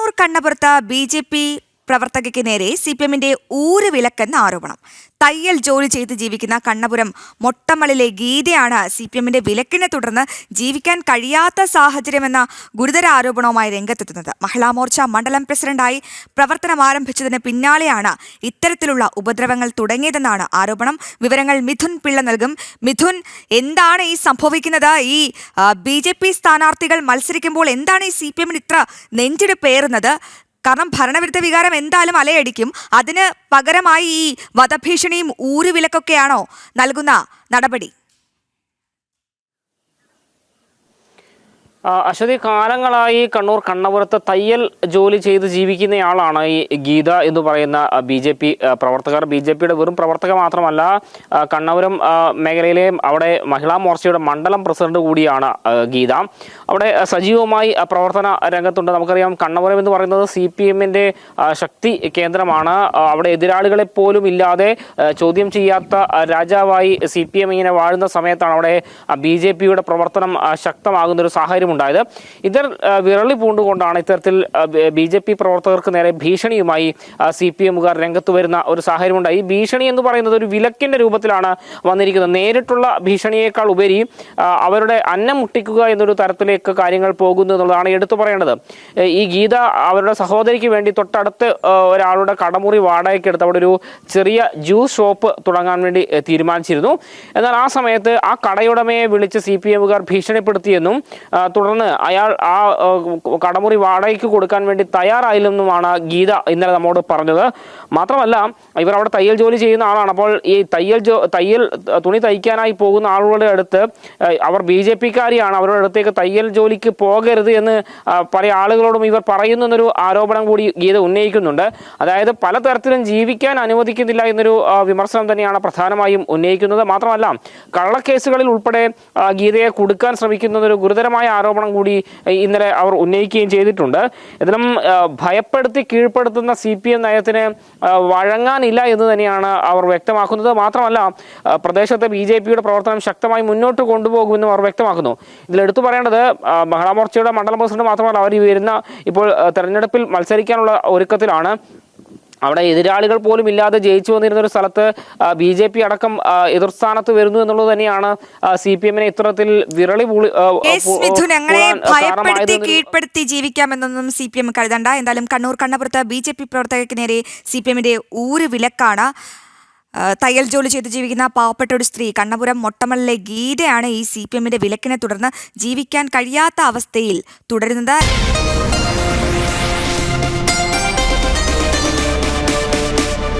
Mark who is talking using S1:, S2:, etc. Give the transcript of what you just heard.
S1: Kannur കണ്ണപുരത്ത് BJP. പ്രവർത്തകയ്ക്ക് നേരെ CPM-ന്റെ ഊരുവിലക്കെന്ന ആരോപണം. തയ്യൽ ജോലി ചെയ്ത് ജീവിക്കുന്ന കണ്ണപുരം മൊട്ടമളിലെ ഗീതയാണ് CPM-ന്റെ വിലക്കിനെ തുടർന്ന് ജീവിക്കാൻ കഴിയാത്ത സാഹചര്യമെന്ന ഗുരുതര ആരോപണവുമായി രംഗത്തെത്തുന്നത്. മഹിളാ മോർച്ച മണ്ഡലം പ്രസിഡന്റായി പ്രവർത്തനം ആരംഭിച്ചതിന് പിന്നാലെയാണ് ഇത്തരത്തിലുള്ള ഉപദ്രവങ്ങൾ തുടങ്ങിയതെന്നാണ് ആരോപണം. വിവരങ്ങൾ മിഥുൻ പിള്ള നൽകും. മിഥുൻ, എന്താണ് ഈ സംഭവിക്കുന്നത്? ഈ ബി.ജെ.പി. സ്ഥാനാർത്ഥികൾ മത്സരിക്കുമ്പോൾ എന്താണ് ഈ CPM-ന് ഇത്ര നെഞ്ചിടിപ്പേറുന്നത്? കാരണം ഭരണവിരുദ്ധ വികാരം എന്തായാലും അലയടിക്കും. അതിന് പകരമായി ഈ വധഭീഷണിയും ഊരുവിലക്കൊക്കെയാണോ നൽകുന്ന നടപടി?
S2: അശ്വതി, കാലങ്ങളായി കണ്ണൂർ കണ്ണപുരത്ത് തയ്യൽ ജോലി ചെയ്ത് ജീവിക്കുന്നയാളാണ് ഈ ഗീത എന്ന് പറയുന്ന ബി.ജെ.പി. പ്രവർത്തകർ. ബി.ജെ.പിയുടെ വെറും പ്രവർത്തക മാത്രമല്ല, കണ്ണപുരം മേഖലയിലെ അവിടെ മഹിളാ മോർച്ചയുടെ മണ്ഡലം പ്രസിഡന്റ് കൂടിയാണ് ഗീത. അവിടെ സജീവമായി പ്രവർത്തന രംഗത്തുണ്ട്. നമുക്കറിയാം, കണ്ണപുരം എന്ന് പറയുന്നത് CPM-ന്റെ ശക്തി കേന്ദ്രമാണ്. അവിടെ എതിരാളികളെ പോലും ഇല്ലാതെ ചോദ്യം ചെയ്യാത്ത രാജാവായി CPM ഇങ്ങനെ വാഴുന്ന സമയത്താണ് അവിടെ ബി.ജെ.പിയുടെ പ്രവർത്തനം ശക്തമാകുന്നൊരു സാഹചര്യം ഉണ്ടായത്. ഇതിൽ വിരളി പൂണ്ടുകൊണ്ടാണ് ഇത്തരത്തിൽ ബി.ജെ.പി. പ്രവർത്തകർക്ക് നേരെ ഭീഷണിയുമായി CPM-കാർ രംഗത്ത് വരുന്ന ഒരു സാഹചര്യമുണ്ടായി. ഈ ഭീഷണി എന്ന് പറയുന്നത് ഒരു വിലക്കിന്റെ രൂപത്തിലാണ് വന്നിരിക്കുന്നത്. നേരിട്ടുള്ള ഭീഷണിയേക്കാൾ ഉപരി അവരുടെ അന്നം മുട്ടിക്കുക എന്നൊരു തരത്തിലേക്ക് കാര്യങ്ങൾ പോകുന്നു എന്നുള്ളതാണ് എടുത്തു പറയേണ്ടത്. ഈ ഗീത അവരുടെ സഹോദരിക്ക് വേണ്ടി തൊട്ടടുത്ത് ഒരാളുടെ കടമുറി വാടകയ്ക്കെടുത്ത് അവിടെ ഒരു ചെറിയ ജ്യൂസ് ഷോപ്പ് തുടങ്ങാൻ വേണ്ടി തീരുമാനിച്ചിരുന്നു. എന്നാൽ ആ സമയത്ത് ആ കടയുടമയെ വിളിച്ച് CPM-കാർ ഭീഷണിപ്പെടുത്തിയെന്നും തുടർന്ന് അയാൾ ആ കടമുറി വാടകയ്ക്ക് കൊടുക്കാൻ വേണ്ടി തയ്യാറായില്ലെന്നുമാണ് ഗീത ഇന്നലെ നമ്മോട് പറഞ്ഞത്. മാത്രമല്ല, ഇവർ അവിടെ തയ്യൽ ജോലി ചെയ്യുന്ന ആളാണ്. അപ്പോൾ ഈ തയ്യൽ തുണി തയ്ക്കാനായി പോകുന്ന ആളുകളുടെ അടുത്ത് അവർ ബി.ജെ.പിക്കാരിയാണ്, അവരുടെ അടുത്തേക്ക് തയ്യൽ ജോലിക്ക് പോകരുത് എന്ന് പല ആളുകളോടും ഇവർ പറയുന്നു എന്നൊരു ആരോപണം കൂടി ഗീത ഉന്നയിക്കുന്നുണ്ട്. അതായത് പലതരത്തിലും ജീവിക്കാൻ അനുവദിക്കുന്നില്ല എന്നൊരു വിമർശനം തന്നെയാണ് പ്രധാനമായും ഉന്നയിക്കുന്നത്. മാത്രമല്ല, കള്ളക്കേസുകളിൽ ഉൾപ്പെടെ ഗീതയെ കുടുക്കാൻ ശ്രമിക്കുന്നതൊരു ഗുരുതരമായ ആരോപണം കൂടി ഇന്നലെ അവർ ഉന്നയിക്കുകയും ചെയ്തിട്ടുണ്ട്. ഇതിലും ഭയപ്പെടുത്തി കീഴ്പ്പെടുത്തുന്ന CPM നയത്തിന് വഴങ്ങാനില്ല എന്ന് തന്നെയാണ് അവർ വ്യക്തമാക്കുന്നത്. മാത്രമല്ല, പ്രദേശത്തെ ബി.ജെ.പിയുടെ പ്രവർത്തനം ശക്തമായി മുന്നോട്ട് കൊണ്ടുപോകുമെന്നും അവർ വ്യക്തമാക്കുന്നു. ഇതിലെടുത്തു പറയേണ്ടത്, മഹിളാ മോർച്ചയുടെ മണ്ഡലം പ്രസിഡന്റ് മാത്രമല്ല, അവർ ഇപ്പോൾ തെരഞ്ഞെടുപ്പിൽ മത്സരിക്കാനുള്ള ഒരുക്കത്തിലാണ്. അവിടെ എതിരാളികൾ പോലും ഇല്ലാതെ ജയിച്ചു വന്നിരുന്ന ഒരു സ്ഥലത്ത് ബി.ജെ.പി. അടക്കം എതിർസ്ഥാനത്ത് വരുന്നു എന്നുള്ളത് തന്നെയാണ് CPM-നെ ഇത്തരത്തിൽ വിരളി
S1: കീഴ്പ്പെടുത്തി ജീവിക്കാമെന്നൊന്നും CPM കരുതണ്ട. എന്തായാലും കണ്ണൂർ കണ്ണപുരത്ത് ബി.ജെ.പി. പ്രവർത്തകർക്ക് നേരെ CPM-ന്റെ ഊരുവിലക്കാണ്. തയ്യൽ ജോലി ചെയ്ത് ജീവിക്കുന്ന പാവപ്പെട്ട ഒരു സ്ത്രീ കണ്ണപുരം മൊട്ടമളിലെ ഗീതയാണ് ഈ CPM-ന്റെ വിലക്കിനെ തുടർന്ന് ജീവിക്കാൻ കഴിയാത്ത അവസ്ഥയിൽ തുടരുന്നത്.